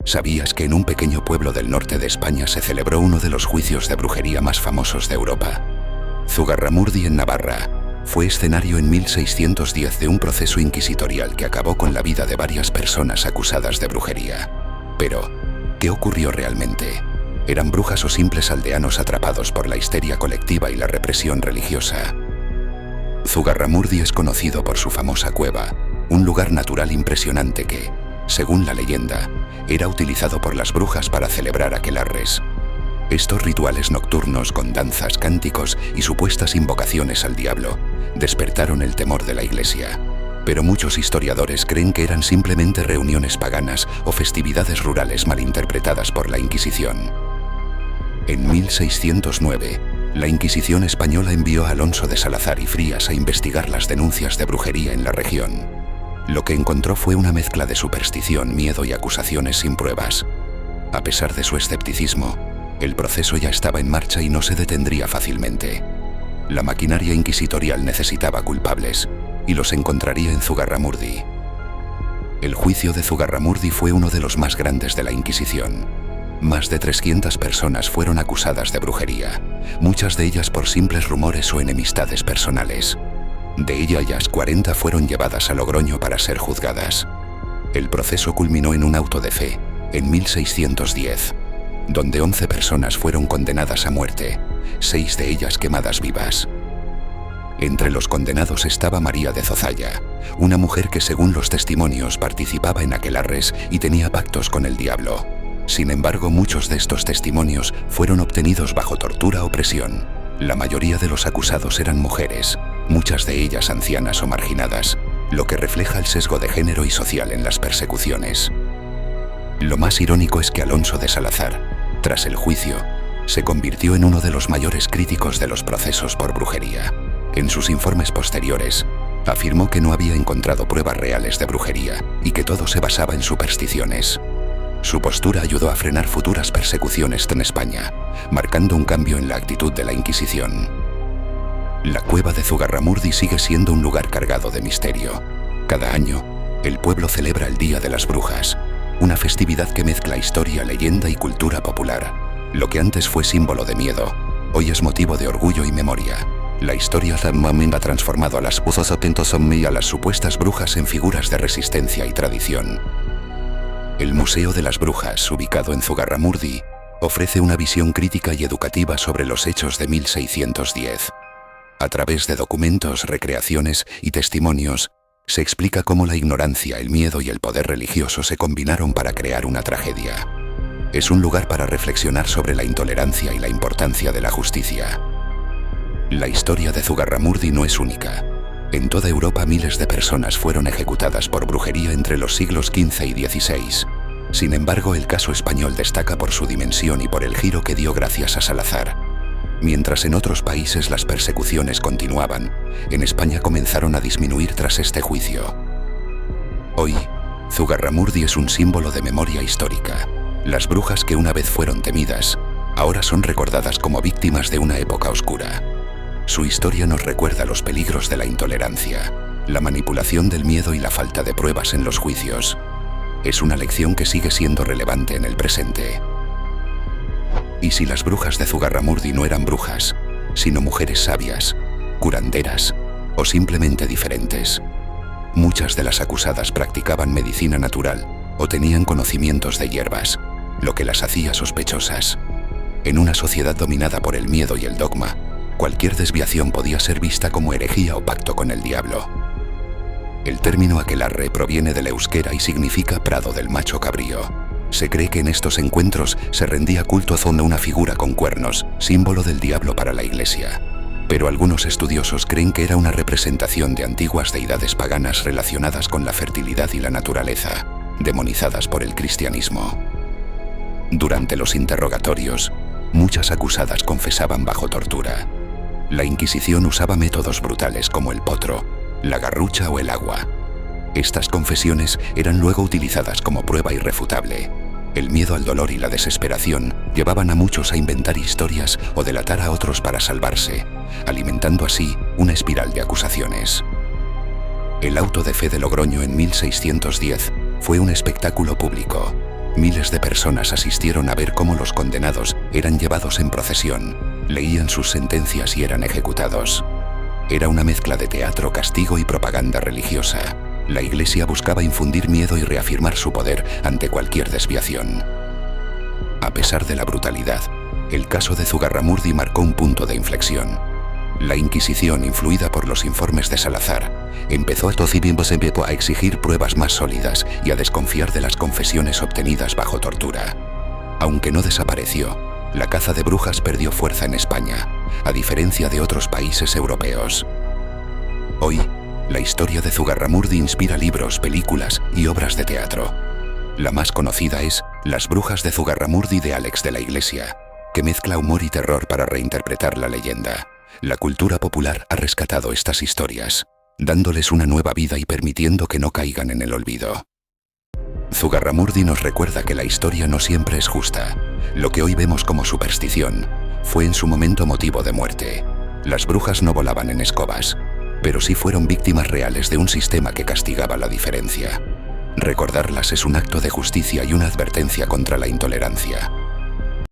¿Sabías que en un pequeño pueblo del norte de España se celebró uno de los juicios de brujería más famosos de Europa? Zugarramurdi, en Navarra, fue escenario en 1610 de un proceso inquisitorial que acabó con la vida de varias personas acusadas de brujería. Pero, ¿qué ocurrió realmente? ¿Eran brujas o simples aldeanos atrapados por la histeria colectiva y la represión religiosa? Zugarramurdi es conocido por su famosa cueva, un lugar natural impresionante que, según la leyenda, era utilizado por las brujas para celebrar aquelarres. Estos rituales nocturnos con danzas, cánticos y supuestas invocaciones al diablo despertaron el temor de la Iglesia. Pero muchos historiadores creen que eran simplemente reuniones paganas o festividades rurales malinterpretadas por la Inquisición. En 1609, la Inquisición española envió a Alonso de Salazar y Frías a investigar las denuncias de brujería en la región. Lo que encontró fue una mezcla de superstición, miedo y acusaciones sin pruebas. A pesar de su escepticismo, el proceso ya estaba en marcha y no se detendría fácilmente. La maquinaria inquisitorial necesitaba culpables, y los encontraría en Zugarramurdi. El juicio de Zugarramurdi fue uno de los más grandes de la Inquisición. Más de 300 personas fueron acusadas de brujería, muchas de ellas por simples rumores o enemistades personales. De ellas, 40 fueron llevadas a Logroño para ser juzgadas. El proceso culminó en un auto de fe, en 1610, donde 11 personas fueron condenadas a muerte, 6 de ellas quemadas vivas. Entre los condenados estaba María de Zozaya, una mujer que según los testimonios participaba en aquelarres y tenía pactos con el diablo. Sin embargo, muchos de estos testimonios fueron obtenidos bajo tortura o presión. La mayoría de los acusados eran mujeres, muchas de ellas ancianas o marginadas, lo que refleja el sesgo de género y social en las persecuciones. Lo más irónico es que Alonso de Salazar, tras el juicio, se convirtió en uno de los mayores críticos de los procesos por brujería. En sus informes posteriores, afirmó que no había encontrado pruebas reales de brujería y que todo se basaba en supersticiones. Su postura ayudó a frenar futuras persecuciones en España, marcando un cambio en la actitud de la Inquisición. La cueva de Zugarramurdi sigue siendo un lugar cargado de misterio. Cada año, el pueblo celebra el Día de las Brujas, una festividad que mezcla historia, leyenda y cultura popular. Lo que antes fue símbolo de miedo, hoy es motivo de orgullo y memoria. La historia también ha transformado a las y a las supuestas brujas en figuras de resistencia y tradición. El Museo de las Brujas, ubicado en Zugarramurdi, ofrece una visión crítica y educativa sobre los hechos de 1610. A través de documentos, recreaciones y testimonios, se explica cómo la ignorancia, el miedo y el poder religioso se combinaron para crear una tragedia. Es un lugar para reflexionar sobre la intolerancia y la importancia de la justicia. La historia de Zugarramurdi no es única. En toda Europa miles de personas fueron ejecutadas por brujería entre los siglos XV y XVI. Sin embargo, el caso español destaca por su dimensión y por el giro que dio gracias a Salazar. Mientras en otros países las persecuciones continuaban, en España comenzaron a disminuir tras este juicio. Hoy, Zugarramurdi es un símbolo de memoria histórica. Las brujas que una vez fueron temidas, ahora son recordadas como víctimas de una época oscura. Su historia nos recuerda los peligros de la intolerancia, la manipulación del miedo y la falta de pruebas en los juicios. Es una lección que sigue siendo relevante en el presente. ¿Y si las brujas de Zugarramurdi no eran brujas, sino mujeres sabias, curanderas o simplemente diferentes? Muchas de las acusadas practicaban medicina natural o tenían conocimientos de hierbas, lo que las hacía sospechosas. En una sociedad dominada por el miedo y el dogma, cualquier desviación podía ser vista como herejía o pacto con el diablo. El término aquelarre proviene del euskera y significa prado del macho cabrío. Se cree que en estos encuentros se rendía culto a una figura con cuernos, símbolo del diablo para la Iglesia. Pero algunos estudiosos creen que era una representación de antiguas deidades paganas relacionadas con la fertilidad y la naturaleza, demonizadas por el cristianismo. Durante los interrogatorios, muchas acusadas confesaban bajo tortura. La Inquisición usaba métodos brutales como el potro, la garrucha o el agua. Estas confesiones eran luego utilizadas como prueba irrefutable. El miedo al dolor y la desesperación llevaban a muchos a inventar historias o delatar a otros para salvarse, alimentando así una espiral de acusaciones. El auto de fe de Logroño en 1610 fue un espectáculo público. Miles de personas asistieron a ver cómo los condenados eran llevados en procesión, leían sus sentencias y eran ejecutados. Era una mezcla de teatro, castigo y propaganda religiosa. La Iglesia buscaba infundir miedo y reafirmar su poder ante cualquier desviación. A pesar de la brutalidad, el caso de Zugarramurdi marcó un punto de inflexión. La Inquisición, influida por los informes de Salazar, empezó a exigir pruebas más sólidas y a desconfiar de las confesiones obtenidas bajo tortura. Aunque no desapareció, la caza de brujas perdió fuerza en España, a diferencia de otros países europeos. Hoy, la historia de Zugarramurdi inspira libros, películas y obras de teatro. La más conocida es Las brujas de Zugarramurdi de Àlex de la Iglesia, que mezcla humor y terror para reinterpretar la leyenda. La cultura popular ha rescatado estas historias, dándoles una nueva vida y permitiendo que no caigan en el olvido. Zugarramurdi nos recuerda que la historia no siempre es justa. Lo que hoy vemos como superstición fue en su momento motivo de muerte. Las brujas no volaban en escobas, pero sí fueron víctimas reales de un sistema que castigaba la diferencia. Recordarlas es un acto de justicia y una advertencia contra la intolerancia.